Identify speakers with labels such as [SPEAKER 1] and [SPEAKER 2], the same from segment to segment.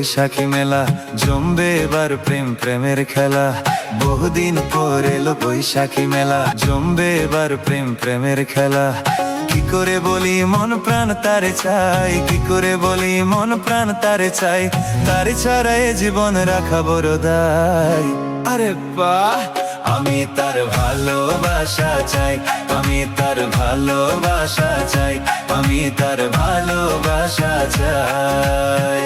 [SPEAKER 1] বৈশাখী মেলা, জমবে এবার প্রেম প্রেমের খেলা। বহুদিন পর এলো বৈশাখী মেলা, জমবে এবার প্রেম প্রেমের খেলা। কি করে বলি মন প্রাণ তারে চাই, কি করে বলি মন প্রাণ তারে চাই, তারে ছাড়া এ জীবন রাখা বড় দায়। আরে বাহ, আমি তার ভালোবাসা চাই, আমি তার ভালোবাসা চাই, আমি তার ভালোবাসা চাই।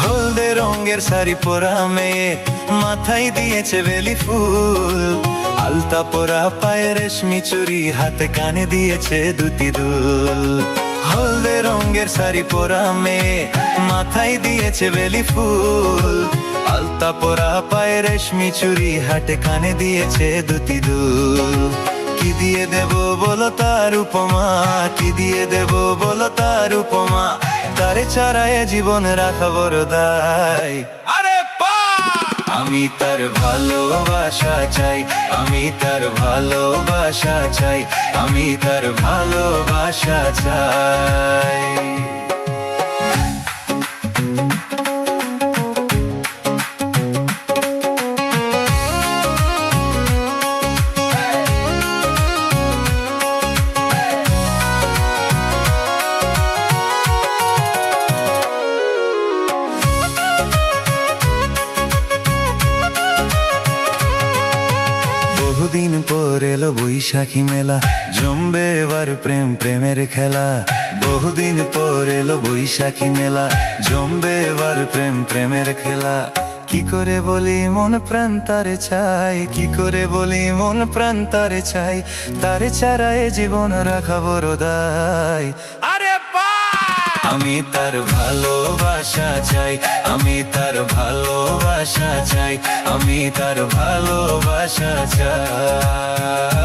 [SPEAKER 1] হলদে রঙের শাড়ি পরা মেয়ে, মাথায় দিয়েছে বেলি ফুল, আলতা পরা পায়ে রেশমি চুড়ি, হাতে কানে দিয়েছে দুটি দুল। হলদে রঙের শাড়ি পরা মেয়ে, মাথায় দিয়েছে বেলি ফুল, আলতা পরা পায়ে রেশমি চুড়ি, হাতে কানে দিয়েছে দুটি দুল। কি দিয়ে দেব বলো তার উপমা, কি দিয়ে দেব বলো তার উপমা, তারে ছাড়া এ জীবন রাখা বড় দায়। আমি তার ভালোবাসা চাই, আমি তার ভালোবাসা চাই, আমি তার ভালোবাসা চাই। বহুদিন পর এলো বৈশাখী মেলা, জমবে এবার প্রেম প্রেমের খেলা। বহুদিন পর এলো বৈশাখী মেলা, জমবে এবার প্রেম প্রেমের খেলা। কি করে বলি মন প্রাণ তারে চাই, কি করে বলি মন প্রাণ তারে চাই, তারে ছাড়া এ জীবন রাখা বড় দায়। আমি তার ভালোবাসা চাই, আমি তার ভালোবাসা চাই, আমি তার ভালোবাসা চাই।